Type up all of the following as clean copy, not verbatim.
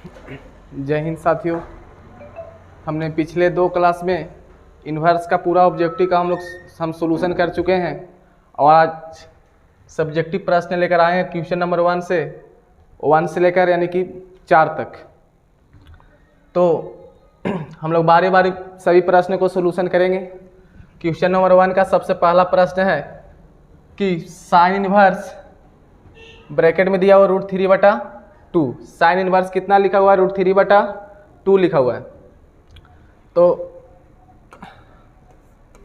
जय हिंद साथियों। हमने पिछले 2 क्लास में इन्वर्स का पूरा ऑब्जेक्टिव का हम सोल्यूशन कर चुके हैं और आज सब्जेक्टिव प्रश्न लेकर आए हैं क्वेश्चन नंबर 1 से लेकर यानी कि 4 तक। तो हम लोग बारी बारी सभी प्रश्न को सोल्यूशन करेंगे। क्वेश्चन नंबर 1 का सबसे पहला प्रश्न है कि साइन इन्वर्स ब्रैकेट में दिया हुआ √3/2, साइन इन्वर्स कितना लिखा हुआ है? √3/2 लिखा हुआ है। तो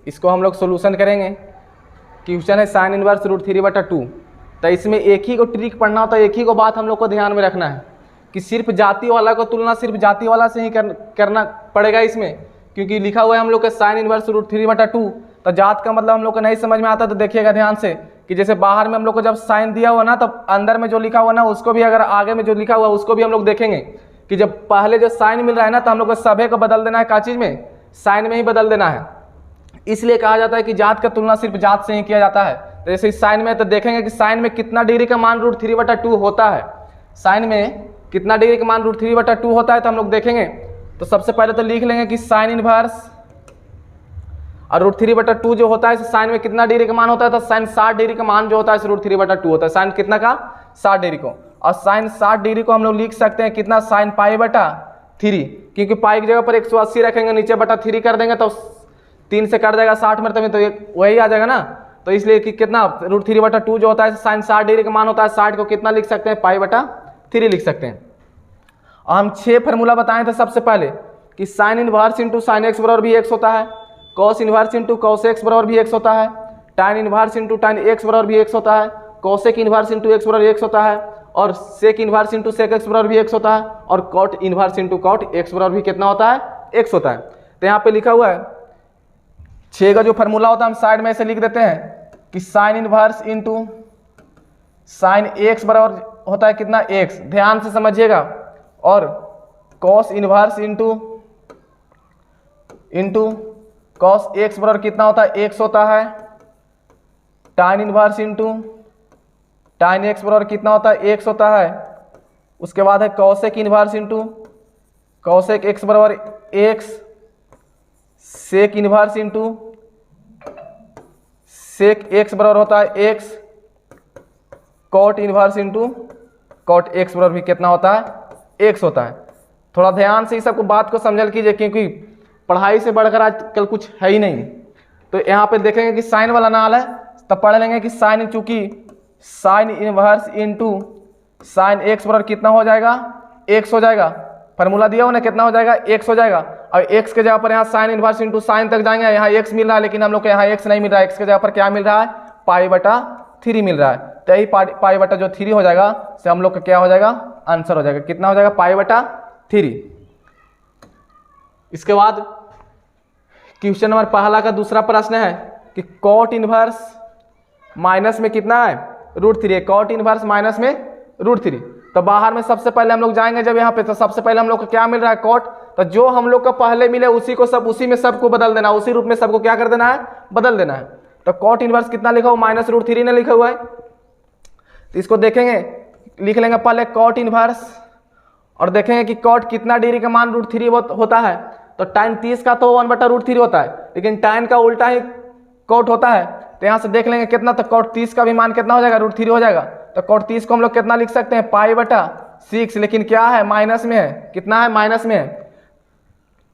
इसको हम लोग सोल्यूशन करेंगे। क्वेश्चन है साइन इन्वर्स √3/2। तो इसमें एक ही को ट्रिक पढ़ना होता है, एक ही को बात हम लोग को ध्यान में रखना है कि सिर्फ जाति वाला को तुलना सिर्फ जाति वाला से ही करना पड़ेगा इसमें, क्योंकि लिखा हुआ है हम लोग का साइन इन्वर्स √3/2। तो जात का मतलब हम लोग को नहीं समझ में आता तो देखिएगा ध्यान से कि जैसे बाहर में हम लोग को जब साइन दिया हुआ ना, तब अंदर में जो लिखा हुआ ना उसको भी, अगर आगे में जो लिखा हुआ उसको भी हम लोग देखेंगे कि जब पहले जो साइन मिल रहा है ना, तो हम लोग को सभे को बदल देना है। का चीज़ में? साइन में ही बदल देना है। इसलिए कहा जाता है कि जात का तुलना सिर्फ जात से ही किया जाता है। तो जैसे इस साइन में तो देखेंगे कि साइन में कितना डिग्री का मान √3/2 होता है। साइन में कितना डिग्री का मान √3/2 होता है तो हम लोग देखेंगे। तो सबसे पहले तो लिख लेंगे कि साइन इन्वर्स और √3/2 जो होता है साइन में कितना डिग्री का मान होता है, तो साइन 60 डिग्री का मान जो होता है √3/2 होता है। साइन कितना का? 60 डिग्री को। और साइन 60 डिग्री को हम लोग लिख सकते हैं कितना? साइन π/3, क्योंकि पाई की जगह पर 180 रखेंगे, नीचे बटा 3 कर देंगे तो 3 से कट जाएगा 60 में, तो वही आ जाएगा ना। तो इसलिए कि कितना √3/2 जो होता है साइन 60 डिग्री का मान होता है, 60 को कितना लिख सकते हैं? π/3 लिख सकते हैं। और हम 6 फार्मूला बताए थे सबसे पहले कि sign inverse into sine x बराबर भी x होता है, cos inverse into cos x बराबर भी x होता है, टाइन इन्वर्स इंटू टाइन एक्स बराबर भी x होता है, कॉसेक इन्वर्स इंटू एक्स बराबर x होता है, और sec inverse into sec x बराबर भी x होता है, और cot inverse into cot x बराबर भी कितना होता है? x होता है। तो यहाँ पे लिखा हुआ है 6 का जो फार्मूला होता है हम साइड में ऐसे लिख देते हैं कि sign inverse into sine x बराबर होता है कितना? x, ध्यान से समझिएगा। और cos inverse into cos x बराबर कितना होता है? x होता है। टाइन इन्वर्स इंटू टाइन एक्स बराबर कितना होता है? x होता है। उसके बाद है cosec inverse into cosec x बराबर x, sec inverse into sec x बराबर होता है x, cot inverse into cot x बराबर भी कितना होता है? x होता है। थोड़ा ध्यान से इस सबको बात को समझल कीजिए, क्योंकि पढ़ाई से बढ़कर आजकल कुछ है ही नहीं। तो यहाँ पे देखेंगे कि साइन वाला नाल है, तब पढ़ लेंगे कि साइन, चूंकि sign inverse into sine x बराबर कितना हो जाएगा? x हो जाएगा। फार्मूला दिया उन्हें कितना हो जाएगा? x हो जाएगा। और x के जगह पर यहाँ साइन इन्वर्स इंटू साइन तक जाएंगे, यहाँ x मिल रहा है, लेकिन हम लोग को यहाँ x नहीं मिल रहा है। x के जगह पर क्या मिल रहा है? π/3 मिल रहा है। तो यही π/3 हो जाएगा, से हम लोग का क्या हो जाएगा? आंसर हो जाएगा। कितना हो जाएगा? π/3। इसके बाद क्वेश्चन नंबर पहला का दूसरा प्रश्न है कि कॉट इन्वर्स माइनस में कितना है? √3। कॉट इन्वर्स माइनस में √3। तो बाहर में सबसे पहले हम लोग जाएंगे जब यहाँ पे, तो सबसे पहले हम लोग को क्या मिल रहा है? कॉट। तो जो हम लोग को पहले मिले उसी में सबको बदल देना, उसी रूप में सबको क्या कर देना है? बदल देना है। तो कॉट इन्वर्स कितना लिखा हुआ? -√3 ने लिखा हुआ है। तो इसको देखेंगे, लिख लेंगे पहले कॉट इन्वर्स और देखेंगे कि कॉट कितना डिग्री का मान √3 होता है। तो टाइन 30 का तो 1/√3 होता है, लेकिन टाइन का उल्टा ही कॉट होता है। तो यहाँ से देख लेंगे कितना, तो कॉट 30 का भी मान कितना हो जाएगा? √3 हो जाएगा। तो कॉट 30 को हम लोग कितना लिख सकते हैं? π/6, लेकिन क्या है? माइनस में है। कितना है? माइनस में है।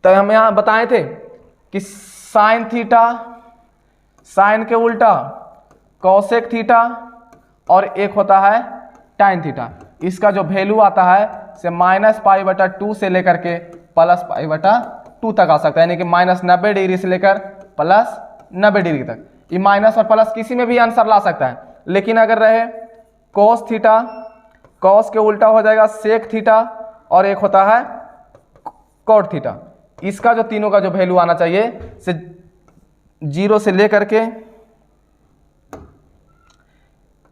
तो हम यहाँ बताए थे कि साइन थीटा, साइन के उल्टा कॉसेक थीटा, और एक होता है टाइन थीटा। इसका जो वैल्यू आता है से -π/2 से लेकर के +π/2 तक आ सकता है, यानी कि -90 डिग्री से लेकर +90 डिग्री तक। ये माइनस और प्लस किसी में भी आंसर ला सकता है, लेकिन अगर रहे कॉस थीटा, कॉस के उल्टा हो जाएगा सेक थीटा, और एक होता है कॉट थीटा। इसका जो तीनों का जो वैल्यू आना चाहिए से 0 से लेकर के,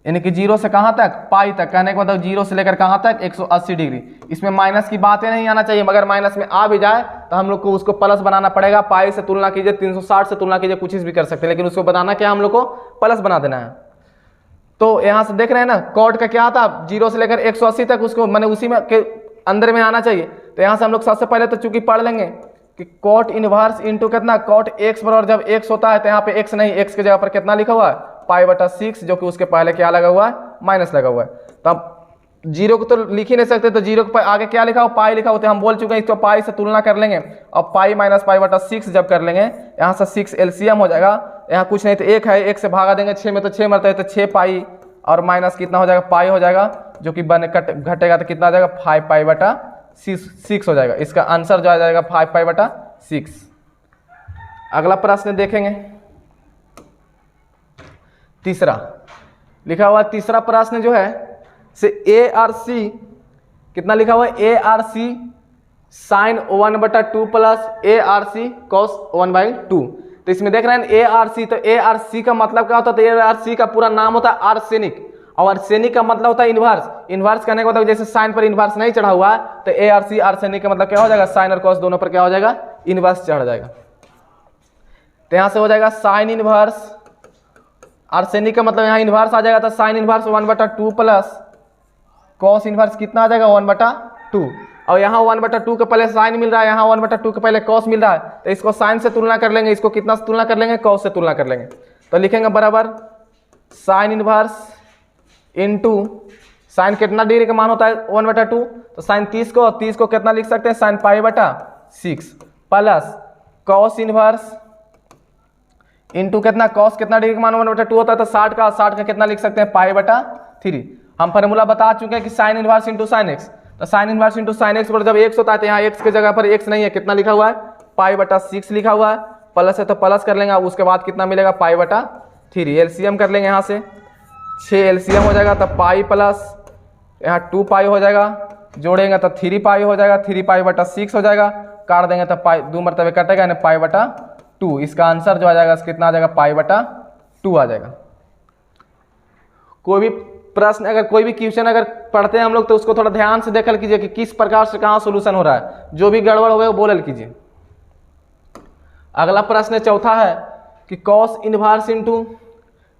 यानी कि 0 से कहाँ तक? पाई तक। कहने का मतलब 0 से लेकर कहाँ तक? 180 डिग्री। इसमें माइनस की बातें नहीं आना चाहिए, मगर माइनस में आ भी जाए तो हम लोग को उसको प्लस बनाना पड़ेगा। पाई से तुलना कीजिए, 360 से तुलना कीजिए, कुछ भी कर सकते हैं, लेकिन उसको बनाना क्या? हम लोग को प्लस बना देना है। तो यहाँ से देख रहे हैं ना, कॉट का क्या था? 0 से लेकर 180 तक, उसको मैंने उसी में अंदर में आना चाहिए। तो यहाँ से हम लोग सबसे पहले तो चूंकि पढ़ लेंगे कि कॉट इनवर्स इंटू कितना कॉट एक्स बराबर जब एक्स होता है तो यहाँ पे एक्स नहीं, एक्स की जगह पर कितना लिखा हुआ है पाई बटा 6, जो कि उसके पहले क्या लगा हुआ है माइनस लगा हुआ है। तब जीरो को तो लिख ही नहीं सकते, तो जीरो के आगे क्या लिखा हो पाई लिखा होता है। हम बोल चुके हैं इसको पाई से तुलना कर लेंगे, अब पाई माइनस पाई बटा 6 जब कर लेंगे यहाँ से 6 एलसीएम हो जाएगा, यहाँ कुछ नहीं तो एक है, एक से भागा देंगे 6 में तो 6 मरता है तो 6 पाई और माइनस कितना हो जाएगा पाई हो जाएगा, जो कि बने घटेगा तो कितना आ जाएगा 5 पाई बटा 6 हो जाएगा। इसका आंसर जो आ जाएगा 5 पाई बटा 6। अगला प्रश्न देखेंगे, तीसरा लिखा हुआ तीसरा प्रश्न जो है से ए आर सी कितना लिखा हुआ है A R C sine 1/2 plus A R C cos 1/2। तो इसमें देख रहे हैं ए आर सी, तो ए आर सी का मतलब क्या होता है, तो ए आर सी का पूरा नाम होता है आर्सेनिक, और आर्सेनिक का मतलब होता है इन्वर्स। इन्वर्स करने का मतलब जैसे साइन पर इन्वर्स नहीं चढ़ा हुआ है तो ए आर सी आर्सेनिक का मतलब क्या हो जाएगा साइन और कॉस दोनों पर क्या हो जाएगा इन्वर्स चढ़ जाएगा। तो यहाँ से हो जाएगा साइन इन्वर्स, आर्सेनिक का मतलब यहाँ इन्वर्स आ जाएगा तो sign inverse 1/2 plus cos inverse कितना आ जाएगा 1/2, और यहाँ 1/2 के पहले साइन मिल रहा है, यहाँ 1/2 के पहले कॉस मिल रहा है, तो इसको साइन से तुलना कर लेंगे, इसको कितना से तुलना कर लेंगे कॉस से तुलना कर लेंगे। तो लिखेंगे बराबर साइन इन्वर्स इनटू साइन कितना डिग्री का मान होता है 1/2, तो साइन 30 को, 30 को कितना लिख सकते हैं साइन पाई बटा 6 प्लस कॉस इन्वर्स इनटू कितना कॉस कितना डिग्री का मान 1/2 होता है तो 60 का कितना लिख सकते हैं पाई बटा 3। हम फार्मूला बता चुके हैं कि sine inverse into sine x, तो sine inverse into sine x पर जब एक्स होता है तो यहाँ एक्स की जगह पर एक्स नहीं है, कितना लिखा हुआ है पाई बटा 6 लिखा हुआ है, प्लस है तो प्लस कर लेंगे, उसके बाद कितना मिलेगा पाई बटा 3। एलसीएम कर लेंगे यहाँ से 6 एलसीएम हो जाएगा, तब पाई प्लस यहाँ 2 पाई हो जाएगा, जोड़ेंगे तो 3 पाई हो जाएगा, 3 पाई बटा 6 हो जाएगा, काट देंगे तो पाई 2 मरतबे कटेगा यानी पाई बटा 2। इसका आंसर जो आ जाएगा कितना आ जाएगा पाई बटा 2 आ जाएगा। कोई भी प्रश्न अगर कोई भी क्वेश्चन अगर पढ़ते हैं हम लोग तो उसको थोड़ा ध्यान से देखल कीजिए कि किस प्रकार से कहाँ सोल्यूशन हो रहा है, जो भी गड़बड़ हो वो बोलल कीजिए। अगला प्रश्न चौथा है कि कॉस इनवर्स इंटू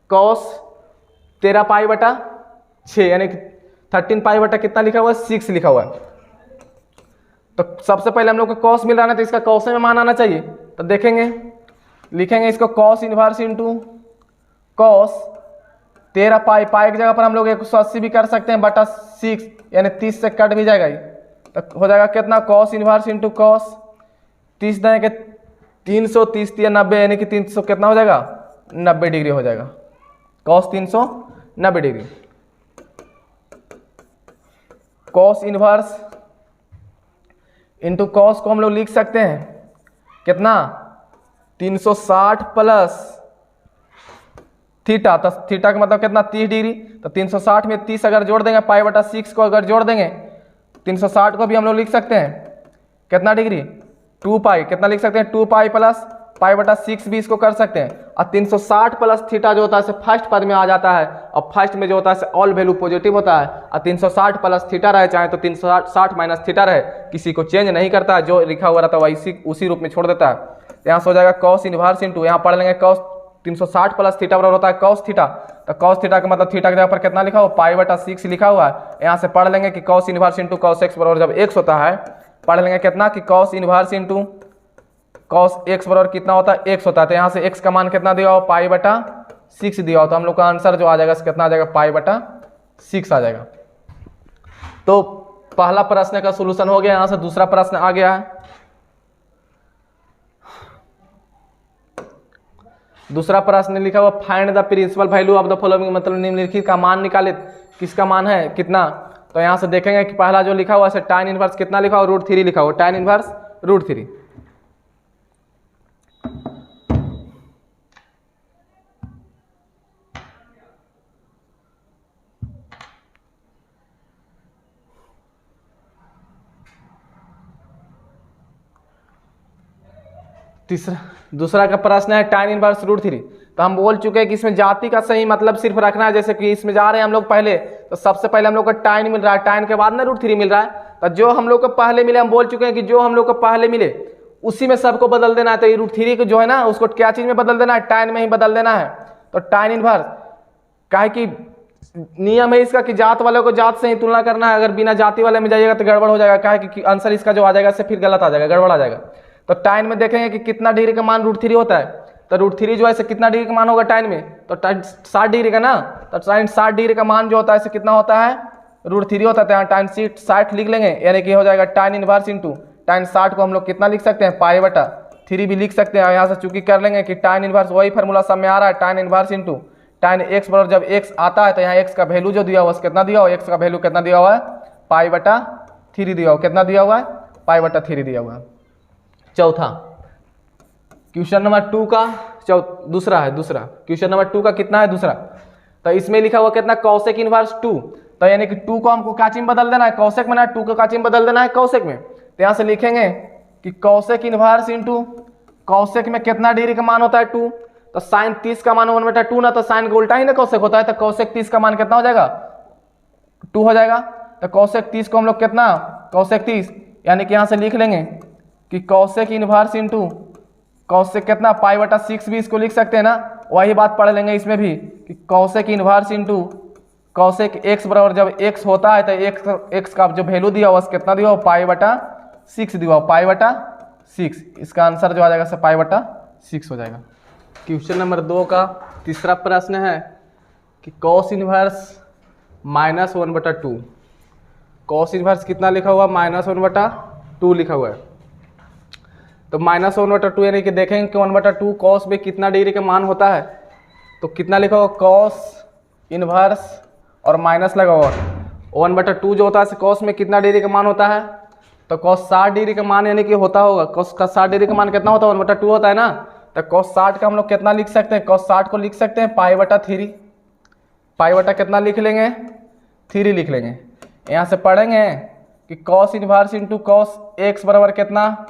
कॉस 13 पाई बटा 6 यानी कि 13 पाई बटा कितना लिखा हुआ है 6 लिखा हुआ है। तो सबसे पहले हम लोग को कॉस मिल रहा है तो इसका कॉस में मान आना चाहिए, तो देखेंगे लिखेंगे इसको कॉस इनवर्स इंटू कॉस 13 पाई, पाई की जगह पर हम लोग 180 भी कर सकते हैं बटा 6 यानी 30 से कट भी जाएगा, तो हो जाएगा कितना कॉस इनवर्स इंटू कॉस 30 देंगे 330 या 90 यानी कि 300 कितना हो जाएगा 90 डिग्री हो जाएगा, cos 390 degree. Cos inverse into cos को हम लोग लिख सकते हैं कितना 360 प्लस थीटा, तो थीटा का मतलब कितना 30 डिग्री, तो 360 में 30 अगर जोड़ देंगे पाई बटा 6 को अगर जोड़ देंगे 360 को भी हम लोग लिख सकते हैं कितना डिग्री 2 पाई, कितना लिख सकते हैं 2 पाई प्लस पाई बटा 6 भी इसको कर सकते हैं, और 360 प्लस थीटा जो होता है फर्स्ट पद में आ जाता है, और फर्स्ट में जो होता है ऑल वैल्यू पॉजिटिव होता है, और 360 प्लस थीटा रहे चाहे तो 360 माइनस थीटा रहे, किसी को चेंज नहीं करता है, जो लिखा हुआ रहता है वही उसी रूप में छोड़ देता है। यहाँ से हो जाएगा कॉस इनवर्स इंटू यहाँ पढ़ लेंगे कॉस 360 प्लस थीटा बराबर होता है कॉस थीटा, तो कॉस थीटा का मतलब थीटा की जगह पर कितना लिखा हुआ पाई बटा 6 लिखा हुआ है। यहाँ से पढ़ लेंगे कि cos inverse into cos x बराबर जब एक्स होता है पढ़ लेंगे कितना कि cos inverse into cos x बराबर कितना होता है एक्स होता है, तो यहाँ से एक्स का मान कितना दिया हो पाई बटा 6 दिया हो, तो हम लोग का आंसर जो आ जाएगा कितना आ जाएगा पाई बटा 6 आ जाएगा। तो पहला प्रश्न का सोल्यूशन हो गया। यहाँ से दूसरा प्रश्न आ गया है। दूसरा प्रश्न लिखा हुआ find the principal value of the following, मतलब निम्नलिखित का मान निकाले, किसका मान है कितना। तो यहाँ से देखेंगे कि पहला जो लिखा हुआ है tan इनवर्स कितना लिखा हुआ √3 लिखा हुआ, tan इनवर्स √3। दूसरा का प्रश्न है tan इनवर्स √3। तो हम बोल चुके हैं कि इसमें जाति का सही मतलब सिर्फ रखना है, जैसे कि इसमें जा रहे हैं हम लोग पहले, तो सबसे पहले हम लोग को tan मिल रहा है, tan के बाद ना √3 मिल रहा है, तो जो हम लोग को पहले मिले हम बोल चुके हैं कि जो हम लोग को पहले मिले उसी में सबको बदल देना है। तो ये √3 को जो है ना उसको क्या चीज में बदल देना है, tan में ही बदल देना है। तो tan इनवर्स काहे कि नियम है इसका कि जात वाले को जात से ही तुलना करना है। अगर बिना जाति वाले में जाइएगा तो गड़बड़ हो जाएगा। क्या है कि आंसर इसका जो आ जाएगा इससे फिर गलत आ जाएगा, गड़बड़ आ जाएगा। तो टाइन में देखेंगे कि कितना डिग्री का मान √3 होता है। तो √3 जो है इसे कितना डिग्री का मान होगा टाइन में, तो टाइन 60 डिग्री का ना। तो टाइन 60 डिग्री का मान जो होता है इसे कितना होता है, √3 होता है। तो यहाँ टाइन 60 लिख लेंगे, यानी कि हो जाएगा टाइन इनवर्स इंटू टाइन 60 को हम लोग कितना लिख सकते हैं, π/3 भी लिख सकते हैं। यहाँ से चूंकि कर लेंगे कि टाइन इनवर्स वही फार्मूला सब में आ रहा है, टाइन इनवर्स इंटू टाइन x बराबर जब x आता है तो यहाँ x का वैल्यू जो दिया हुआ है कितना दिया हुआ है, x का वैल्यू कितना दिया हुआ है, π/3 दिया हुआ, कितना दिया हुआ है, π/3 दिया हुआ है। चौथा क्वेश्चन नंबर 2 का दूसरा क्वेश्चन नंबर 2 का कितना है, दूसरा। तो इसमें लिखा हुआ कितना, कौसेक इनवर्स 2। तो यानी कि 2 को हमको काची में बदल देना है, कौसेक में ना, 2 को काची में बदल देना है कौसेक में। तो यहाँ से लिखेंगे कि कौसेक इनवर्स इंटू कौसेक में कितना डिग्री का मान होता है 2। तो साइन 30 का मान 1/2 ना, तो साइन का उल्टा ही ना कौसेक होता है। तो कौसेक 30 का मान कितना हो जाएगा, 2 हो जाएगा। तो कौसेक 30 को हम लोग कितना, कौसेक 30 यानी कि यहाँ से लिख लेंगे कि कौसेक इनवर्स इंटू कौसेक कितना, π/6 भी इसको लिख सकते हैं ना। वही बात पढ़ लेंगे इसमें भी कि कौसेक इनवर्स इंटू कौसेक x बराबर जब x होता है तो x का जो वैल्यू दिया हुआ कितना दिया हुआ, π/6 दिया हुआ, π/6। इसका आंसर जो आ जाएगा π/6 हो जाएगा। क्वेश्चन नंबर 2 का तीसरा प्रश्न है कि कॉस इनवर्स -1/2। कॉस इनवर्स कितना लिखा हुआ, -1/2 लिखा हुआ है। तो -1/2 यानी कि देखेंगे कि 1/2 कॉस में कितना डिग्री का मान होता है। तो कितना लिखा हुआ, कॉस इनवर्स और माइनस लगा हुआ 1/2 जो होता है कॉस में कितना डिग्री का मान होता है। तो कॉस 60 डिग्री का मान यानी कि होता होगा, कॉस का 60 डिग्री का मान कितना होता है, 1/2 होता है ना। तो कॉस 60 का हम लोग कितना लिख सकते हैं, कॉस 60 को लिख सकते हैं π/3। π कितना लिख लेंगे, 3 लिख लेंगे। यहाँ से पढ़ेंगे कि cos inverse into cos x बराबर कितना,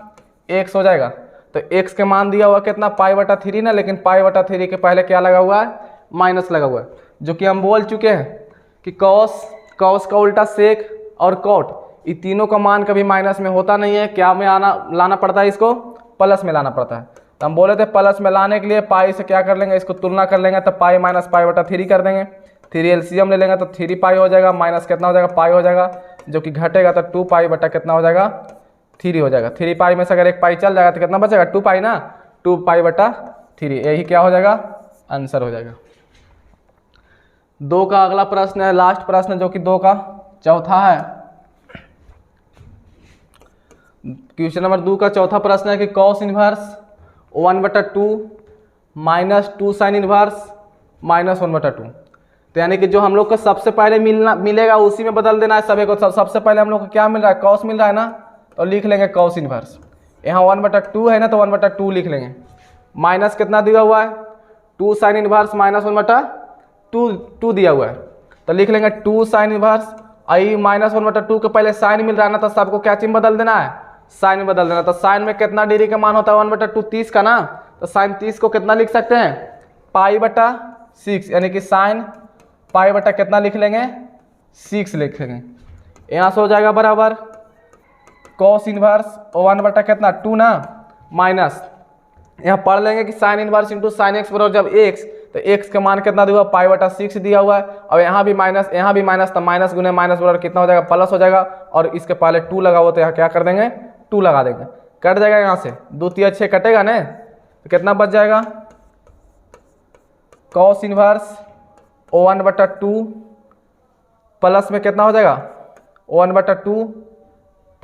x हो जाएगा। तो x के मान दिया हुआ कितना, π/3 ना, लेकिन π/3 के पहले क्या लगा हुआ है, माइनस लगा हुआ है। जो कि हम बोल चुके हैं कि कॉस का उल्टा सेक और कॉट, ये तीनों का मान कभी माइनस में होता नहीं है। क्या में लाना पड़ता है, इसको प्लस में लाना पड़ता है। तो हम बोले थे प्लस में लाने के लिए पाई से क्या कर लेंगे, इसको तुलना कर लेंगे। तो पाई माइनस π/3 कर देंगे, 3 एलसीएम ले लेंगे तो 3 हो जाएगा, माइनस कितना हो जाएगा, पाई हो जाएगा, जो कि घटेगा तो 2 कितना हो जाएगा, 3 हो जाएगा। 3 में से अगर एक पाई चल जाएगा तो कितना बचेगा, 2 ना, 2 यही क्या हो जाएगा, आंसर हो जाएगा। 2 का अगला प्रश्न है, लास्ट प्रश्न, जो कि 2 का चौथा है। क्वेश्चन नंबर 2 का चौथा प्रश्न है कि cos inverse 1/2 minus 2 sine inverse -1/2। तो यानी कि जो हम लोग को सबसे पहले मिलेगा उसी में बदल देना है सभी को। सबसे पहले हम लोग को क्या मिल रहा है, कॉस मिल रहा है ना, तो लिख लेंगे कॉस इनवर्स। यहाँ 1/2 है ना, तो 1/2 लिख लेंगे। माइनस कितना दिया हुआ है, 2 साइन इनवर्स -1/2 दिया हुआ है, तो लिख लेंगे 2 साइन इनवर्स। आई -1/2 के पहले साइन मिल रहा है ना, तो सबको क्या चीज बदल देना है, साइन में बदल देना। तो साइन में कितना डिग्री का मान होता है, 1/2 30 का ना। तो साइन 30 को कितना लिख सकते हैं, π/6, यानी कि साइन π कितना लिख लेंगे, 6 लिख लेंगे। यहाँ से हो जाएगा बराबर कॉस इनवर्स 1 कितना 2 ना, माइनस यहाँ पढ़ लेंगे कि sine inverse into sine x बराबर जब x, तो x का मान कितना दिया हुआ, π/6 दिया हुआ है। और यहाँ भी माइनस, तो माइनस गुने माइनस बराबर कितना हो जाएगा, प्लस हो जाएगा। और इसके पहले 2 लगा हुआ, तो यहाँ क्या कर देंगे, 2 लगा देंगे, कट जाएगा। यहाँ से 2 3 6 कटेगा ना, तो कितना बच जाएगा, कॉस इनवर्स 1/2 प्लस में कितना हो जाएगा, 1/2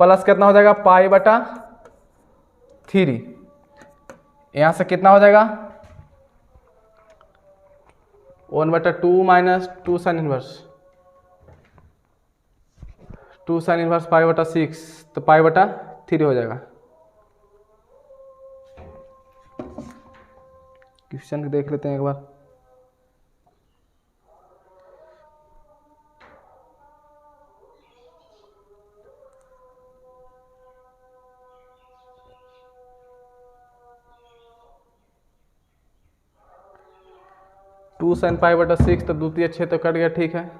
प्लस कितना हो जाएगा, π/3। यहाँ से कितना हो जाएगा, 1/2 minus 2 sine inverse, 2 sine inverse π/6, तो π/3 हो जाएगा। क्वेश्चन देख लेते हैं एक बार। टू साइन π/6, तो 2 3 6 तो कट गया, ठीक है।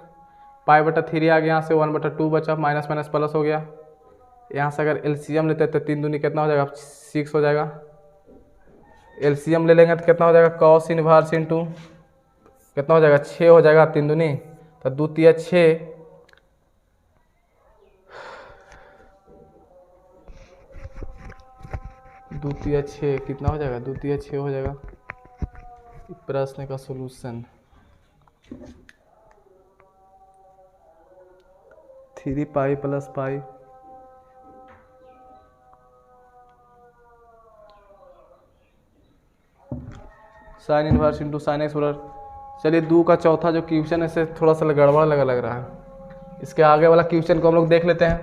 π/3 आ गया, यहाँ से 1/2 बचा, माइनस माइनस प्लस हो गया। यहाँ से अगर एलसीएम लेते हैं तो 3 दूनी कितना हो जाएगा, 6 हो जाएगा। एलसीएम ले लेंगे तो कितना हो जाएगा, कॉस इनवर्स इंटू कितना हो जाएगा, 6 हो जाएगा, 3 दूनी तो 2 तिया 6, 2 तिया 6 कितना हो जाएगा? 2 तिया 6 हो जाएगा। प्रश्न का solution 3 pi plus pi sine inverse into sine x बराबर। चलिए 2 का चौथा जो क्वेश्चन है इसे थोड़ा सा गड़बड़ लग रहा है। इसके आगे वाला क्वेश्चन को हम लोग देख लेते हैं।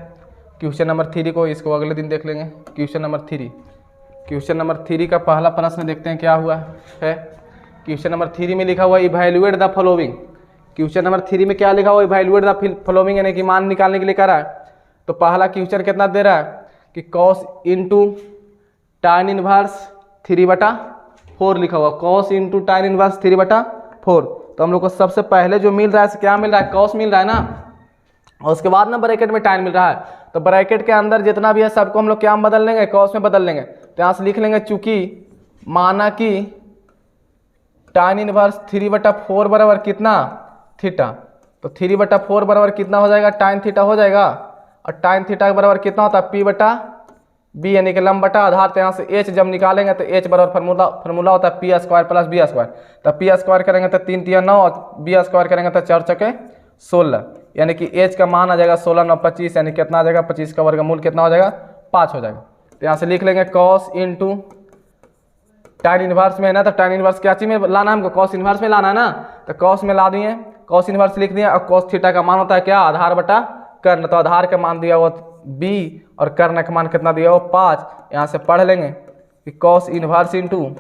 क्वेश्चन नंबर 3 को इसको अगले दिन देख लेंगे। क्वेश्चन नंबर 3, क्वेश्चन नंबर 3 का पहला प्रश्न देखते हैं क्या हुआ है। क्वेश्चन नंबर 3 में लिखा हुआ evaluate the following. Question number 3 में क्या लिखा हुआ? इवैल्यूएट द फॉलोइंग, यानी कि मान निकालने के लिए कह रहा है। तो पहला क्वेश्चन कितना दे रहा है कि कॉस इंटू टाइन इनवर्स 3/4 लिखा हुआ। कॉस इंटू टाइन इनवर्स 3/4। तो हम लोग को सबसे पहले जो मिल रहा है क्या मिल रहा है? कॉस मिल रहा है ना, और उसके बाद ना ब्रैकेट में टाइन मिल रहा है। तो ब्रैकेट के अंदर जितना भी है सबको हम लोग क्या में बदल लेंगे? कॉस में बदल लेंगे। तो यहाँ से लिख लेंगे चूंकि माना कि टाइन इनवर्स 3/4 बराबर कितना? थीटा। तो 3/4 बराबर कितना हो जाएगा? टाइन थीटा हो जाएगा। और टाइन थीटा के बराबर कितना होता है? P/B, यानी कि लंब बटा आधार। तो यहाँ से H जब निकालेंगे तो H बराबर फार्मूला होता है P² + B²। तो P² करेंगे तो 3 तिया 9 और B² करेंगे तो 4 चौके 16, यानी कि H का मान आ जाएगा 16 9 25, यानी कितना आ जाएगा? 25 का वर्गमूल कितना हो जाएगा? 5 हो जाएगा। तो यहाँ से लिख लेंगे कॉस इंटू टाइन इनवर्स में है ना, तो टाइन इनवर्स क्या चीज में लाना है हमको? कॉस इनवर्स में लाना है ना। तो कॉस में ला दिए, कॉस इनवर्स लिख दिए। और कॉस थीटा का मान होता है क्या? आधार बटा कर्ण। तो आधार का मान दिया हुआ B और कर्ण का मान कितना दिया हुआ? 5। यहाँ से पढ़ लेंगे कि cos inverse into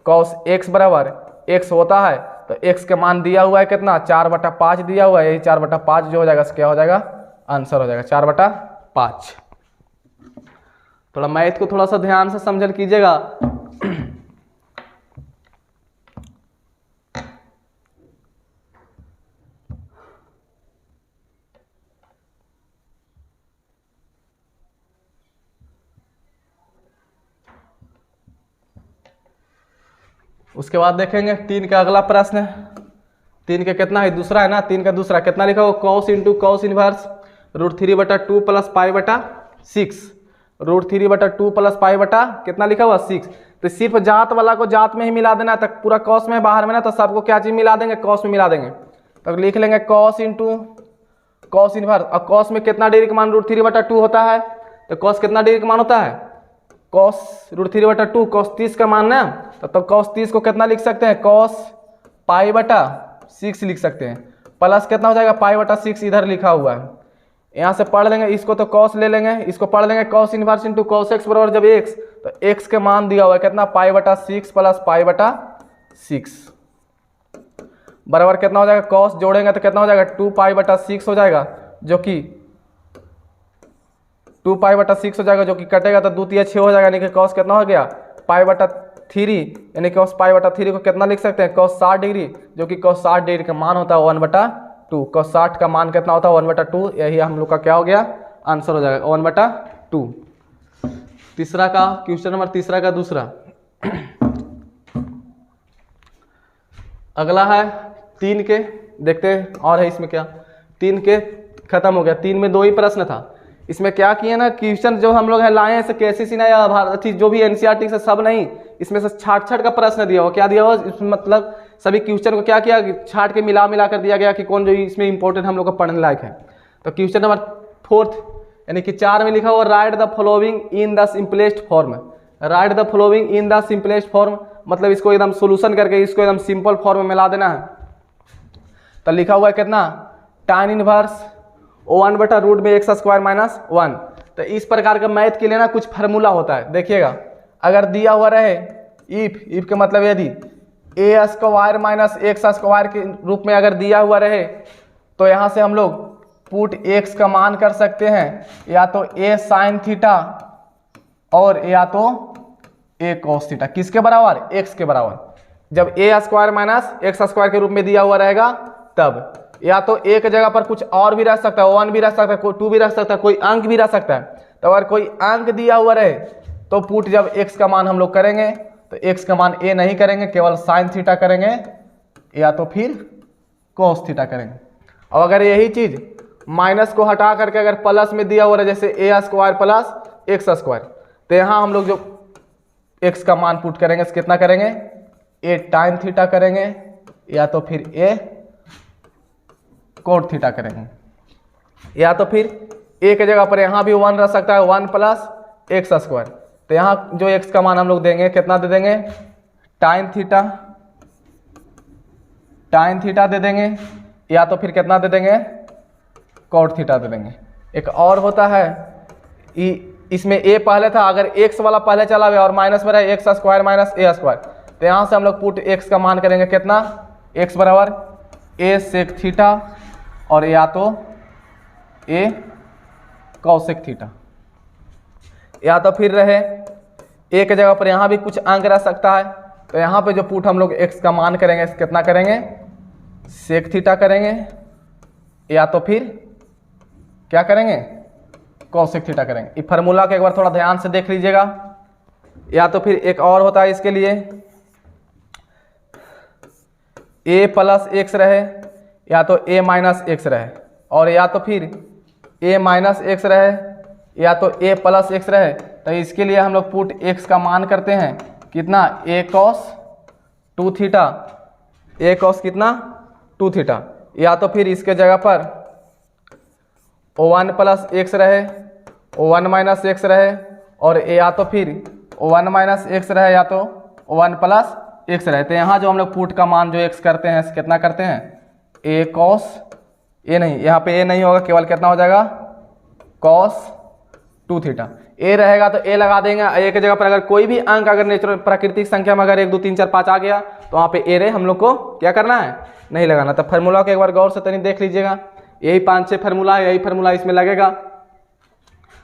cos x बराबर x होता है। तो x का मान दिया हुआ है कितना? 4/5 दिया हुआ है। यही 4/5 जो हो जाएगा क्या हो जाएगा? आंसर हो जाएगा 4/5। थोड़ा मैथ को थोड़ा सा ध्यान से समझल कीजिएगा। उसके बाद देखेंगे 3 का अगला प्रश्न। 3 का कितना है? दूसरा है ना। 3 का दूसरा कितना लिखा हुआ? Cos into cos inverse √3/2 + π/6। √3/2 + π/ कितना लिखा हुआ? 6। तो सिर्फ जात वाला को जात में ही मिला देना, तक पूरा कॉस में बाहर में ना, तो सबको क्या चीज मिला देंगे? कॉस में मिला देंगे। तो लिख लेंगे कॉस इंटू कॉस इनवर्स। और कॉस में कितना डिग्री का मान? √3/2 होता है। तो कॉस कितना डिग्री का मान होता है? कॉस √3/2 कॉस 30 का मान ना। तो कॉस 30 को कितना लिख सकते हैं? कॉस π/6 लिख सकते हैं। प्लस कितना हो जाएगा? π/6 इधर लिखा हुआ है। यहाँ से पढ़ लेंगे इसको, तो कॉस ले लेंगे, इसको पढ़ लेंगे cos inverse into cos x बराबर जब x, तो x के मान दिया हुआ है कितना? π/6 + π/6 बराबर कितना हो जाएगा? कॉस जोड़ेंगे तो कितना हो जाएगा? 2π/6 हो जाएगा, जो कि 2π/6 हो जाएगा, जो कि कटेगा तो 2 तिया 6 हो जाएगा, यानी कि कॉस कितना हो गया? π/3, यानी कॉस π/3 को कितना लिख सकते हैं? कॉस 60 डिग्री, जो कि कॉस 60 डिग्री का मान होता है 1/2। कॉस 60 का मान कितना होता है? 1/2। यही हम लोग का क्या हो गया? आंसर हो जाएगा 1/2। तीसरा का क्वेश्चन नंबर तीसरा का दूसरा। अगला है 3 के, देखते हैं और है इसमें क्या। 3 के खत्म हो गया। 3 में 2 ही प्रश्न था। इसमें क्या किए ना, क्वेश्चन जो हम लोग है लाए हैं KCC ना या भारत जो भी NCERT से सब नहीं, इसमें से छाट का प्रश्न दिया हुआ। क्या दिया हुआ? इसमें मतलब सभी क्वेश्चन को क्या किया? छाट के मिला कर दिया गया कि कौन जो इसमें इंपॉर्टेंट हम लोग को पढ़ने लायक है। तो क्वेश्चन नंबर 4 यानी कि 4 में लिखा हुआ right the following in the simplest form. Right the following in the simplest form मतलब इसको एकदम सोल्यूशन करके इसको एकदम सिंपल फॉर्म में मिला देना है। तो लिखा हुआ है कितना? tan इनवर्स 1/रूट में x² - 1। तो इस प्रकार का मैथ के लिए ना कुछ फार्मूला होता है। देखिएगा, अगर दिया हुआ रहे इफ का मतलब यदि a² - x² के रूप में अगर दिया हुआ रहे, तो यहाँ से हम लोग पुट x का मान कर सकते हैं या तो a sin थीटा और या तो a cos थीटा। किसके बराबर? x के बराबर। जब a² - x² के रूप में दिया हुआ रहेगा तब, या तो एक जगह पर कुछ और भी रह सकता है, 1 भी रह सकता है, कोई 2 भी रह सकता है, कोई अंक भी रह सकता है। तो अगर कोई अंक दिया हुआ रहे तो पुट जब x का मान हम लोग करेंगे तो x का मान a नहीं करेंगे, केवल sin थीटा करेंगे या तो फिर cos थीटा करेंगे। और अगर यही चीज़ माइनस को हटा करके अगर प्लस में दिया हुआ है जैसे ए स्क्वायर प्लस एक्स स्क्वायर, तो यहाँ हम लोग जो एक्स का मान पुट करेंगे कितना करेंगे, ए टाइन थीटा करेंगे या तो फिर ए कोट थीटा करेंगे, या तो फिर ए की जगह पर यहाँ भी 1 रह सकता है 1 प्लस एक्स स्क्वायर। तो यहाँ जो एक्स का मान हम लोग देंगे कितना दे देंगे, टाइन थीटा दे देंगे, या तो फिर कितना दे देंगे, कॉट थीटा दे देंगे। एक और होता है इसमें ए पहले था, अगर एक्स वाला पहले चला गया और माइनस में रहे एक्स स्क्वायर माइनस ए स्क्वायर, तो यहाँ से हम लोग पुट एक्स का मान करेंगे कितना, एक्स बराबर ए सेक थीटा और या तो ए कॉसेक थीटा, या तो फिर रहे ए की जगह पर यहाँ भी कुछ अंक रह सकता है, तो यहाँ पे जो पुट हम लोग एक्स का मान करेंगे कितना करेंगे, सेक थीटा करेंगे, या तो फिर क्या करेंगे, कॉसेक थीटा करेंगे। इस फार्मूला को एक बार थोड़ा ध्यान से देख लीजिएगा। या तो फिर एक और होता है इसके लिए, ए प्लस एक्स रहे या तो ए माइनस एक्स रहे, और या तो फिर ए माइनस एक्स रहे या तो ए प्लस एक्स रहे, तो इसके लिए हम लोग पुट एक्स का मान करते हैं कितना, ए कॉस 2 थीटा, ए कॉस कितना 2 थीटा, या तो फिर इसके जगह पर 1 प्लस एक्स रहे 1 माइनस एक्स रहे, और या तो फिर 1 माइनस एक्स रहे या तो 1 प्लस एक्स रहे। तो यहाँ जो हम लोग पुट का मान जो एक्स करते हैं कितना करते हैं, ए कॉस, ए नहीं यहाँ पे ए नहीं होगा, केवल कितना हो जाएगा कॉस 2 थीटा। ए रहेगा तो ए लगा देंगे, ए की जगह पर अगर कोई भी अंक अगर नेचुरल प्राकृतिक संख्या में अगर 1 2 3 4 5 आ गया तो वहाँ पे ए रे हम लोग को क्या करना है, नहीं लगाना। तो फार्मूला को एक बार गौर से तनी देख लीजिएगा, यही 5-6 फार्मूला है, यही फार्मूला इसमें लगेगा।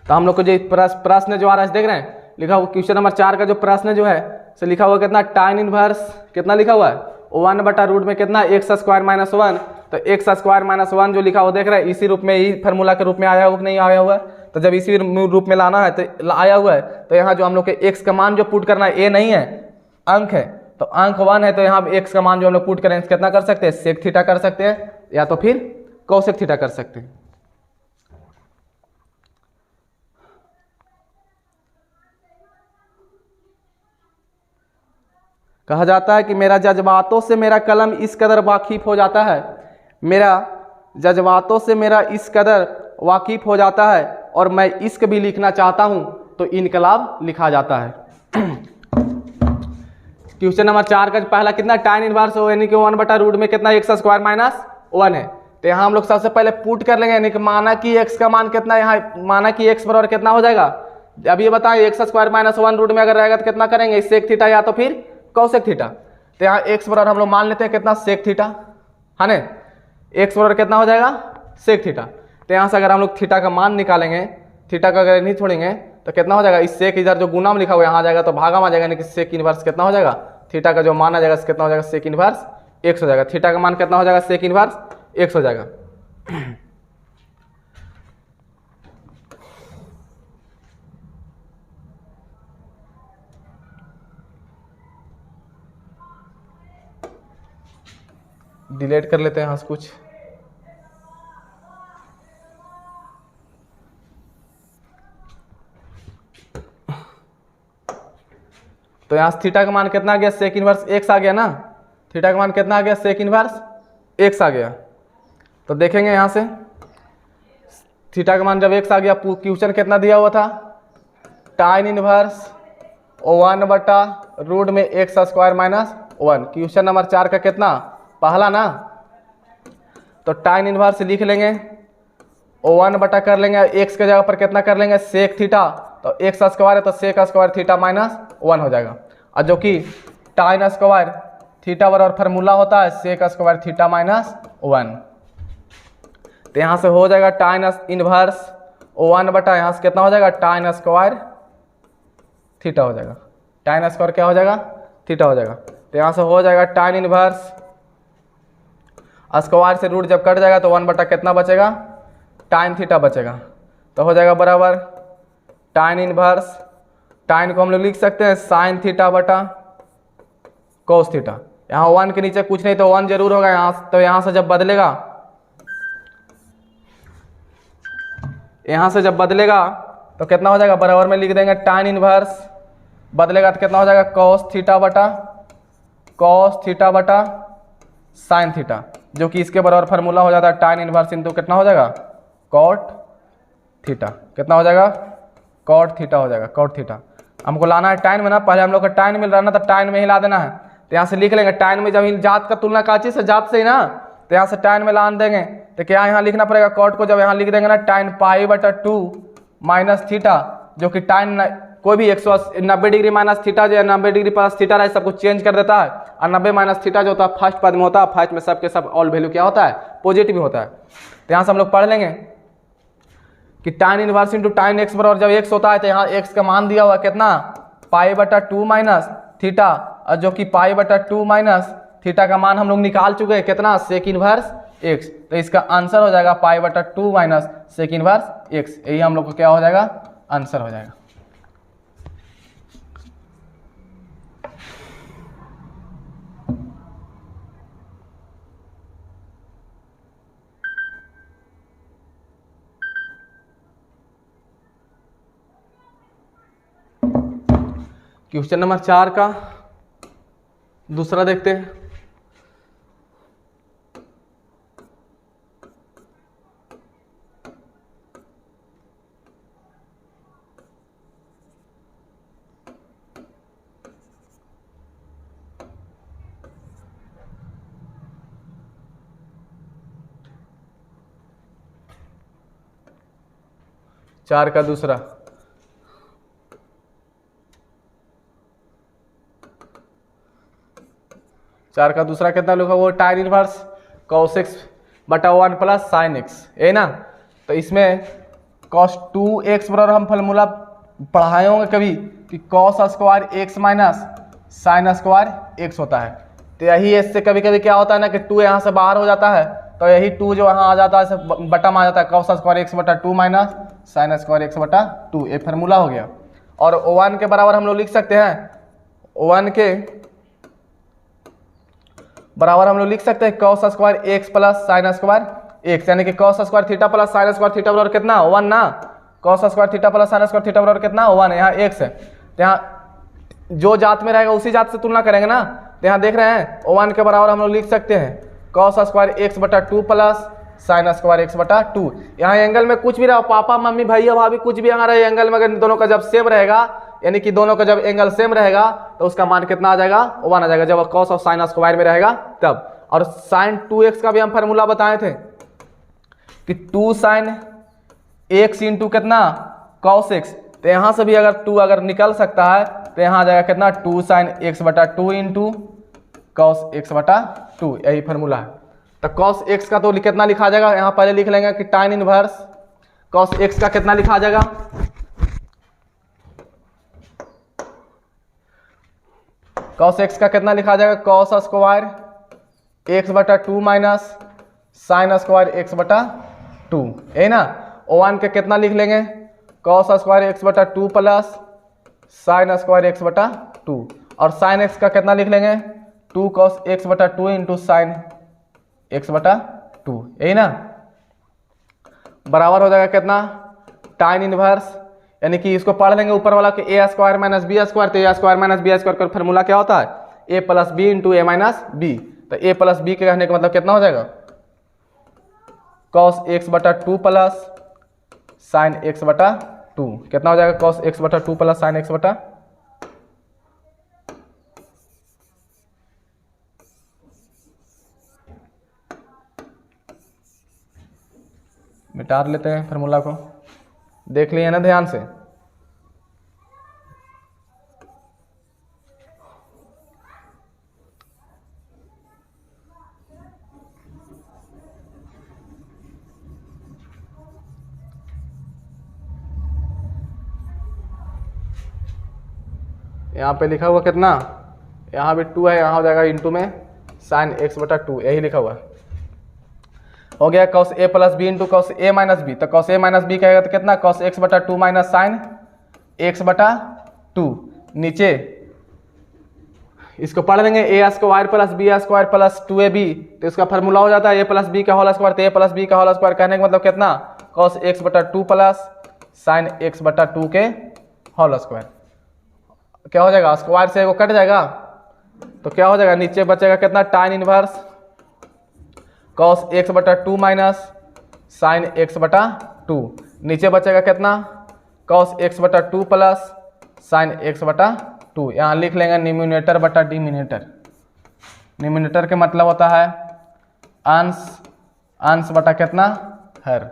तो हम लोग को जो प्रश्न जो आ रहा है देख रहे हैं, लिखा हुआ क्वेश्चन नंबर 4 का जो प्रश्न जो है से लिखा हुआ कितना, टाइन इनवर्स कितना लिखा हुआ है 1 बटा रूट में कितना एक्स स्क्वायर माइनस 1, तो एक्स स्क्वायर माइनस 1 जो लिखा हुआ देख रहे हैं इसी रूप में, ही फार्मूला के रूप में आया हुआ कि नहीं आया हुआ है, तो जब इसी रूप में लाना है तो आया हुआ है, तो यहाँ जो हम लोग के एक्स का मान जो पुट करना है, ए नहीं है अंक है, तो अंक 1 है, तो यहाँ एक्स का मान जो हम लोग पुट करें कितना कर सकते हैं, सेक थीटा कर सकते हैं या तो फिर कॉसेक थीटा कर सकते हैं। कहा जाता है कि मेरा जज्बातों से मेरा कलम इस कदर वाकिफ हो जाता है, मेरा जज्बातों से मेरा इस कदर वाकिफ हो जाता है और मैं इश्क भी लिखना चाहता हूं तो इनकलाब लिखा जाता है। क्वेश्चन नंबर 4 का पहला कितना, टाइन इनवर्स हो यानी कि 1 बटा रूट में कितना एक्स स्क्वायर माइनस 1 है, तो यहाँ हम लोग सबसे पहले पुट कर लेंगे, यानी कि माना कि एक्स का मान कितना, यहाँ माना कि एक्स बराबर कितना हो जाएगा, अब ये बताएं एक्स स्क्वायर माइनस 1 रूट में अगर रहेगा तो कितना करेंगे, सेक थीटा या तो फिर कॉसेक थीटा। तो यहाँ एक्स बराबर हम लोग मान लेते हैं कितना, सेक थीटा है ना, एक्स बराबर कितना हो जाएगा, सेक थीटा। तो यहाँ से अगर हम लोग थीटा का मान निकालेंगे, थीटा का अगर नहीं छोड़ेंगे तो कितना हो जाएगा, इस सेक इधर जो गुना में लिखा हुआ है यहाँ आ जाएगा तो भागा में आ जाएगा, यानी कि सेक इनवर्स कितना हो जाएगा, थीटा का जो मान आ जाएगा कितना हो जाएगा, सेक इनवर्स एक्स हो जाएगा, थीटा का मान कितना हो जाएगा, सेक इनवर्स एक्स हो जाएगा। डिलीट कर लेते हैं यहाँ से कुछ, तो यहाँ थीटा का मान कितना आ गया, सेक इनवर्स एक्स आ गया ना, थीटा का मान कितना आ गया, सेक इनवर्स एक्स आ गया। तो देखेंगे यहाँ से थीटा का मान जब एक्स आ गया, क्वेश्चन कितना दिया हुआ था, टाइन इनवर्स 1 बटा रूट में x square minus 1, question number 4 का कितना पहला ना, तो टाइन इनवर्स लिख लेंगे 1 बटा कर लेंगे एक्स के जगह पर कितना कर लेंगे, सेक थीटा, तो एक्स स्क्वायर है तो सेक स्क्वायर थीटा माइनस 1 हो जाएगा, और जो कि टाइन स्क्वायर थीटा बराबर फार्मूला होता है सेक स्क्वायर थीटा माइनस 1। तो यहाँ से हो जाएगा टाइन इनवर्स 1 बटा यहाँ से कितना हो जाएगा, टाइन स्क्वायर थीटा हो जाएगा, टाइन स्क्वायर क्या हो जाएगा, थीटा हो जाएगा। तो यहाँ से हो जाएगा टाइन इनवर्स स्क्वायर से रूट जब कट जाएगा तो 1 बटा कितना बचेगा, टाइन थीटा बचेगा, तो हो जाएगा बराबर टाइन इनवर्स, टाइन को हम लोग लिख सकते हैं साइन थीटा बटा कोस थीटा, यहाँ 1 के नीचे कुछ नहीं तो 1 जरूर होगा यहाँ, तो यहाँ से जब बदलेगा यहाँ से जब बदलेगा तो कितना हो जाएगा, बराबर में लिख देंगे tan इनवर्स, बदलेगा तो कितना हो जाएगा cos थीटा बटा sin थीटा, जो कि इसके बराबर फार्मूला हो जाता है tan इनवर्स इंटू कितना हो जाएगा cot थीटा, कितना हो जाएगा cot थीटा हो जाएगा, cot थीटा। हमको लाना है tan में ना, पहले हम लोग का tan मिल रहा है ना, तो tan में ही ला देना है। तो यहाँ से लिख लेंगे tan में, जब जात का तुलना काची से, जात से ही ना, तो यहाँ से tan में लान देंगे तो क्या यहाँ लिखना पड़ेगा, cot को जब यहाँ लिख देंगे ना tan पाई बटा 2 माइनस थीटा, जो कि tan कोई भी 190 डिग्री माइनस थीटा जो है 90 डिग्री प्लस थीटा रहे सब कुछ चेंज कर देता है, और 90 माइनस थीटा जो होता है फर्स्ट पद में होता है, फर्स्ट में सब के सब ऑल वैल्यू क्या होता है, पॉजिटिव होता है। तो यहाँ से हम लोग पढ़ लेंगे कि tan inverse into tan x बराबर जब x होता है तो यहाँ x का मान दिया हुआ कितना पाई बटा 2 माइनस थीटा, और जो कि पाई बटा 2 माइनस थीटा का मान हम लोग निकाल चुके हैं कितना सेक इनवर्स x, तो इसका आंसर हो जाएगा पाई बटा 2 माइनस सेक इनवर्स x, यही हम लोग को क्या हो जाएगा आंसर हो जाएगा। क्वेश्चन नंबर 4 का दूसरा देखते हैं। चार का दूसरा, चार का दूसरा कितना लिखा वो tan इनवर्स cos x बटा 1 प्लस sin x है ना। तो इसमें cos 2x बराबर हम फॉर्मूला पढ़ाए होंगे कभी कि cos square x minus sin square x होता है। तो यही इससे कभी कभी क्या होता है ना कि 2 यहाँ से बाहर हो जाता है, तो यही 2 जो यहाँ आ जाता है बटा में आ जाता है cos स्क्वायर x बटा 2 माइनस sin स्क्वायर x बटा 2, ये फार्मूला हो गया। और 1 के बराबर हम लोग लिख सकते हैं, 1 के बराबर हम लोग लिख सकते हैं cos square x plus sin square x, यानी कि cos square theta plus sin square theta बराबर कितना 1 ना, cos square theta plus sin square theta बराबर कितना 1, यहाँ x है। तो यहाँ जो जात में रहेगा उसी जात से तुलना करेंगे ना, तो यहाँ देख रहे हैं 1 के बराबर हम लोग लिख सकते हैं cos स्क्वायर x बटा 2 प्लस sin स्क्वायर x बटा 2। यहाँ एंगल में कुछ भी रहा, पापा मम्मी भैया भाभी कुछ भी यहाँ रहे एंगल में, अगर दोनों का जब सेम रहेगा, यानी कि दोनों का जब एंगल सेम रहेगा तो उसका मान कितना आ जाएगा 1 आ जाएगा, जब cos और sin स्क्वायर में रहेगा तब। और sin 2x का भी हम फार्मूला बताए थे कि 2 sin x इंटू कितना cos x, तो यहाँ से भी अगर 2 अगर निकल सकता है तो यहाँ आ जाएगा कितना 2 sin x बटा 2 इंटू cos x बटा 2, यही फार्मूला है। तो cos x का तो कितना लिखा जाएगा, यहाँ पहले लिख लेंगे कि tan इनवर्स cos x का कितना लिखा जाएगा, cos x का कितना लिखा जाएगा cos स्क्वायर x बटा 2 माइनस sin स्क्वायर x बटा 2 है ना। 1 के कितना लिख लेंगे cos स्क्वायर x बटा 2 प्लस sin स्क्वायर x बटा 2, और sin x का कितना लिख लेंगे 2 cos x बटा 2 इंटू sin x बटा 2, यही ना, बराबर हो जाएगा कितना tan इनवर्स, यानी कि इसको पढ़ लेंगे ऊपर वाला कि a square minus B square, तो a square minus B square का फार्मूला क्या होता है a plus B into A minus B. तो a प्लस बी के कहने का मतलब कितना हो जाएगा cos x बटा 2 प्लस sin x बटा 2, कितना हो जाएगा cos x बटा 2 प्लस sin x बटा, मिटा लेते हैं फार्मूला को, देख लिए ना ध्यान से। यहाँ पे लिखा हुआ कितना, यहाँ भी 2 है, यहाँ हो जाएगा इंटू में sin x बटा 2, यही लिखा हुआ हो गया cos a plus B into cos a minus B. तो cos a माइनस बी कहेगा तो कितना cos x बटा 2 माइनस sin x बटा 2, नीचे इसको पढ़ लेंगे a square plus b square plus 2ab, तो इसका फार्मूला हो जाता है ए प्लस बी का होल स्क्वायर, तो ए प्लस बी का होल स्क्वायर कहने का मतलब कितना cos x बटा 2 प्लस साइन x बटा 2 के होल स्क्वायर। क्या हो जाएगा, स्क्वायर से वो कट जाएगा तो क्या हो जाएगा, नीचे बचेगा कितना tan इनवर्स cos x बटा 2 माइनस साइन x बटा 2, नीचे बचेगा कितना cos x बटा 2 प्लस साइन x बटा 2। यहाँ लिख लेंगे न्यूमिनेटर बटा डिमिनेटर। न्यूमिनेटर के मतलब होता है अंश बटा कितना हर।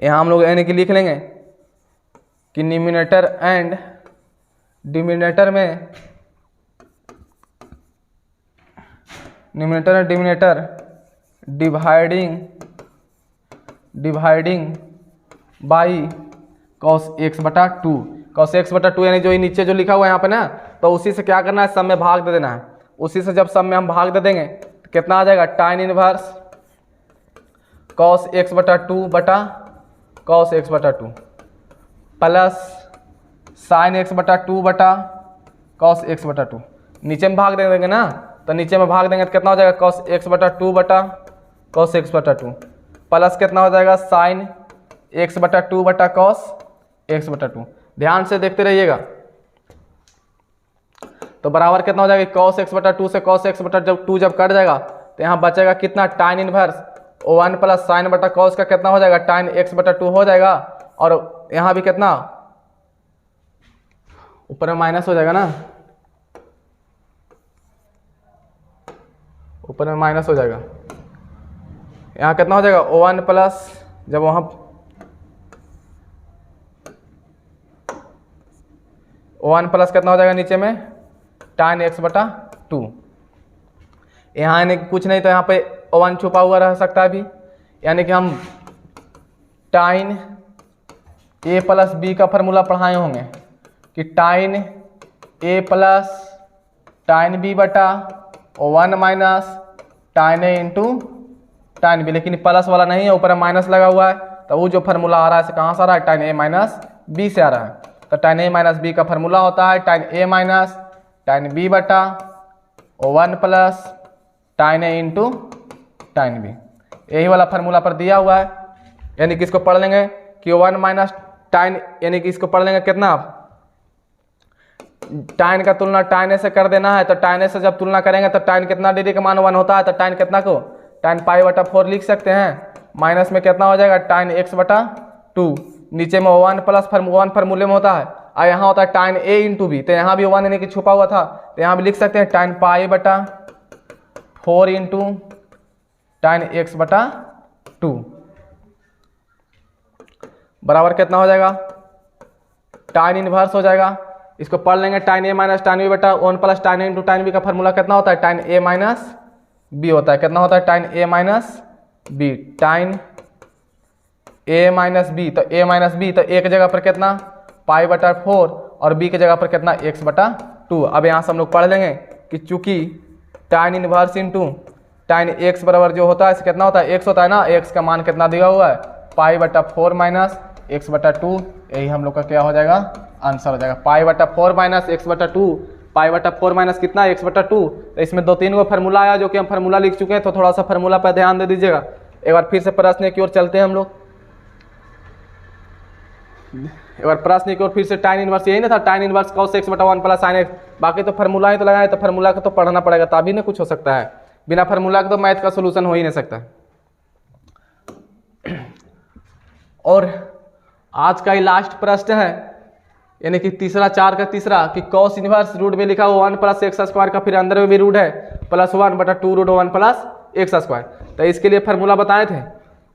यहाँ हम लोग यानी कि लिख लेंगे कि न्यूमिनेटर एंड डिमिनेटर में numerator and denominator dividing by cos x बटा 2। cos x बटा 2 यानी जो नीचे जो लिखा हुआ है यहाँ पे ना, तो उसी से क्या करना है, सब में भाग दे देना है। उसी से जब सब में हम भाग दे देंगे तो कितना आ जाएगा, tan इनवर्स cos x बटा 2 बटा cos x बटा 2 प्लस sin x बटा 2 बटा cos x बटा 2। नीचे में भाग दे देंगे ना, तो नीचे में भाग देंगे तो कितना हो जाएगा cos x बटा 2 बटा cos x बटा 2 प्लस कितना हो जाएगा sin x बटा 2 बटा cos x बटा 2। ध्यान से देखते रहिएगा। तो बराबर कितना हो जाएगा, cos x बटा 2 से cos x बटा 2 जब कट जाएगा तो यहाँ बचेगा कितना tan इनवर्स 1 प्लस साइन बटा cos का कितना हो जाएगा tan x बटा 2 हो जाएगा, और यहाँ भी कितना ऊपर में माइनस हो जाएगा ना, ऊपर में माइनस हो जाएगा। यहाँ कितना हो जाएगा 1 प्लस, जब वहाँ 1 प्लस कितना हो जाएगा नीचे में tan x बटा 2। यहाँ यानी कुछ नहीं तो यहाँ पे 1 छुपा हुआ रह सकता है भी, यानी कि हम tan a प्लस बी का फार्मूला पढ़ाए होंगे कि tan a plus tan b बटा 1 minus tan a into tan b, लेकिन प्लस वाला नहीं है, ऊपर माइनस लगा हुआ है, तो वो जो फार्मूला आ रहा है कहाँ से आ रहा है, tan a माइनस b से आ रहा है। तो tan a माइनस बी का फार्मूला होता है tan a minus tan b बटा 1 plus tan a into tan b। यही वाला फार्मूला पर दिया हुआ है, यानी कि इसको पढ़ लेंगे कि 1 माइनस tan, यानी कि इसको पढ़ लेंगे कितना, tan का तुलना tan a से कर देना है, तो tan a से जब तुलना करेंगे तो tan कितना डिग्री का मान 1 होता है, तो tan कितना को tan पाई बटा 4 लिख सकते हैं, माइनस में कितना हो जाएगा tan x बटा 2, नीचे में 1 प्लस 1 फार्मूले में होता है, और यहाँ होता है tan a इंटू बी, तो यहाँ भी 1 यानी कि छुपा हुआ था, तो यहाँ भी लिख सकते हैं tan पाई बटा 4 इंटू tan x बटा 2 बराबर कितना हो जाएगा, tan इनवर्स हो जाएगा। इसको पढ़ लेंगे tan a minus tan b बटा 1 plus tan a into tan b का फार्मूला कितना होता है, tan a माइनस b होता है, कितना होता है tan a minus b, tan a minus b, तो a माइनस b, तो एक जगह पर कितना पाई बटा 4 और b की जगह पर कितना x बटा 2। अब यहाँ से हम लोग पढ़ लेंगे कि चूंकि tan inverse into tan x बराबर जो होता है कितना होता है, x होता है ना, x का मान कितना दिया हुआ है पाई बटा 4 माइनस x बटा 2, यही हम लोग का क्या हो जाएगा, आंसर हो जाएगा पाई बटा 4 माइनस x बटा 2, पाई बटा 4 माइनस कितना x बटा 2। तो इसमें 2-3 गो फार्मूला आया जो कि हम फार्मूला लिख चुके हैं, तो थोड़ा सा फार्मूला पर ध्यान दे दीजिएगा। एक बार फिर से प्रश्न की ओर चलते हैं हम लोग, एक बार प्रश्न की ओर फिर से tan इनवर्स यही ना था, tan इनवर्स cos x बटा 1 प्लस sin x, बाकी तो फार्मूला ही तो लगाए, तो फार्मूला का तो पढ़ना पड़ेगा तभी ना कुछ हो सकता है, बिना फार्मूला के तो मैथ का सोल्यूशन हो ही नहीं सकता। और आज का ही लास्ट प्रश्न है, यानी कि तीसरा 4 का तीसरा, कि cos इनवर्स रूट में लिखा हुआ 1 प्लस एक्स स्क्वायर का, फिर अंदर में भी रूट है प्लस 1 बटा 2 रूट 1 प्लस एक्स स्क्वायर। तो इसके लिए फार्मूला बताए थे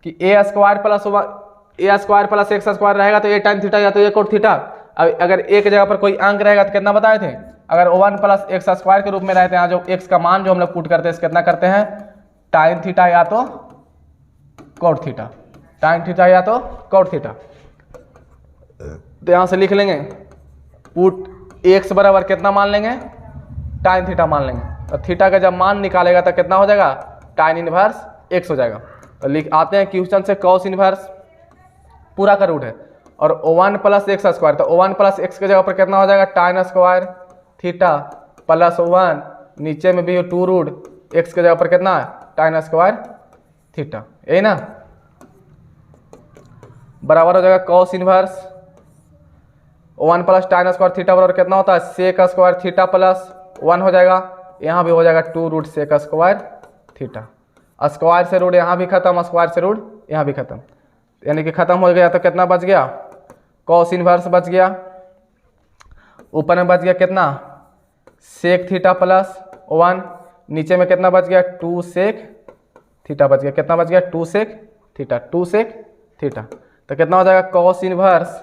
कि a square plus x square रहेगा तो a टाइम थीटा या तो a कोट थीटा। अब अगर एक जगह पर कोई अंक रहेगा तो कितना बताए थे, अगर 1 प्लस एक्स स्क्वायर के रूप में रहते हैं, जो x का मान जो हम लोग पुट करते हैं कितना करते हैं टाइम थीटा या तो कोट थीटा, टाइम थीटा या तो कोट थीटा। तो यहाँ से लिख लेंगे पुट x बराबर कितना मान लेंगे, टाइम थीटा मान लेंगे, तो थीटा का जब मान निकालेगा तो कितना हो जाएगा, टाइम इनवर्स x हो जाएगा। तो लिख आते हैं क्वेश्चन से, cos इनवर्स पूरा का रूट है और 1 प्लस एक्स स्क्वायर, तो 1 प्लस एक्स की जगह पर कितना हो जाएगा टाइन स्क्वायर थीटा प्लस 1, नीचे में भी हो 2 रूट एक्स के जगह पर कितना है tan स्क्वायर थीटा, यही ना, बराबर हो जाएगा cos inverse 1 plus tan square theta बराबर कितना होता है सेक स्क्वायर थीटा प्लस 1 हो जाएगा, यहाँ भी हो जाएगा 2 रूट सेक स्क्वायर थीटा, स्क्वायर से रूट यहाँ भी खत्म, स्क्वायर से रूट यहाँ भी खत्म, यानी कि खत्म हो गया। तो कितना बच गया cos इनवर्स बच गया, ऊपर में बच गया कितना सेक थीटा प्लस 1, नीचे में कितना बच गया 2 सेक थीटा बच गया, कितना बच गया 2 सेक थीटा, 2 सेक थीटा। तो कितना हो जाएगा cos इनवर्स,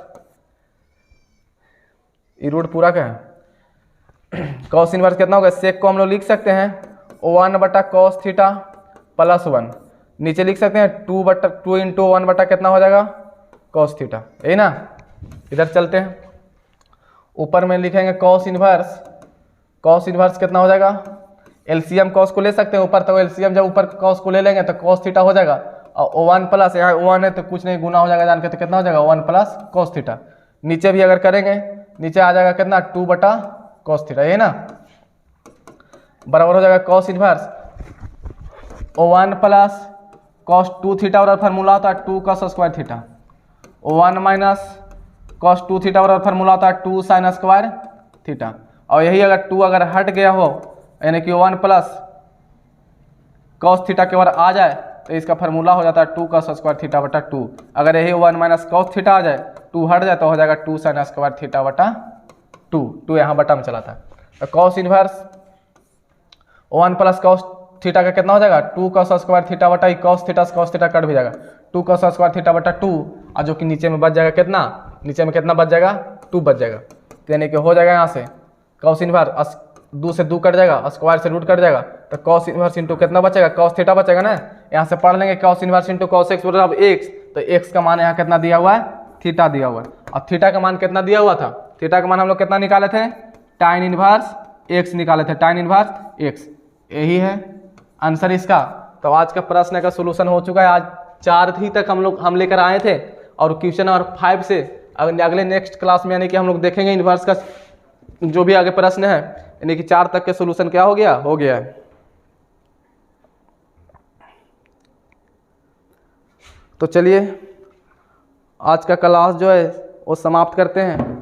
ये रूट पूरा क्या है cos इनवर्स कितना होगा, सेक को हम लोग लिख सकते हैं 1 बटा cos थीटा प्लस 1, नीचे लिख सकते हैं 2 इंटू 1 बटा कितना हो जाएगा cos थीटा, यही ना। इधर चलते हैं, ऊपर में लिखेंगे cos इनवर्स कितना हो जाएगा, एलसीएम cos को ले सकते हैं ऊपर, तो एलसीएम जब ऊपर cos को ले लेंगे तो cos थीटा हो जाएगा, और 1 प्लस यहाँ 1 है तो कुछ नहीं गुना हो जाएगा जान के, तो कितना हो जाएगा 1 प्लस cos थीटा, नीचे भी अगर करेंगे नीचे आ जाएगा कितना 2 बटा cos थीटा, यही ना, बराबर हो जाएगा cos inverse 1 plus cos 2 theta बराबर फार्मूला होता है 2 cos square theta, 1 minus cos 2 theta बराबर फार्मूला होता है 2 sin स्क्वायर थीटा, और यही अगर 2 अगर हट गया हो यानी कि 1 प्लस cos थीटा के बार आ जाए तो इसका फार्मूला हो जाता है 2 cos स्क्वायर थीटा बटा 2, अगर यही 1 माइनस cos थीटा आ जाए 2 हट जाए तो हो जाएगा 2 sin स्क्वायर थीटा बटा 2 यहाँ बटा में चला था। तो cos inverse 1 plus cos theta का कितना हो जाएगा 2 cos स्क्वायर थीटा बटा cos थीटा कट भी जाएगा 2 cos स्क्वायर थीटा बटा 2, और जो कि नीचे में बच जाएगा कितना, नीचे में कितना बच जाएगा 2 बच जाएगा, यानी कि हो जाएगा यहाँ से cos इनवर्स 2 से 2 कट जाएगा, स्क्वायर से रूट कट जाएगा, तो cos इनवर्स इंटू कितना बचेगा cos थीटा बचेगा ना, यहाँ से पढ़ लेंगे cos inverse into cos x बराबर x, तो x का मान यहाँ कितना दिया हुआ है थीटा दिया हुआ है, और थीटा का मान कितना दिया हुआ था, थीटा का मान हम लोग कितना निकाले थे tan इनवर्स x निकाले थे, tan इनवर्स x, यही है आंसर इसका। तो आज का प्रश्न का सोल्यूशन हो चुका है, आज 4 ही तक हम लेकर आए थे, और क्वेश्चन नंबर 5 से अगले नेक्स्ट क्लास में यानी कि हम लोग देखेंगे इनवर्स का जो भी आगे प्रश्न है, यानी कि 4 तक के सोल्यूशन क्या हो गया है। तो चलिए आज का क्लास जो है वो समाप्त करते हैं।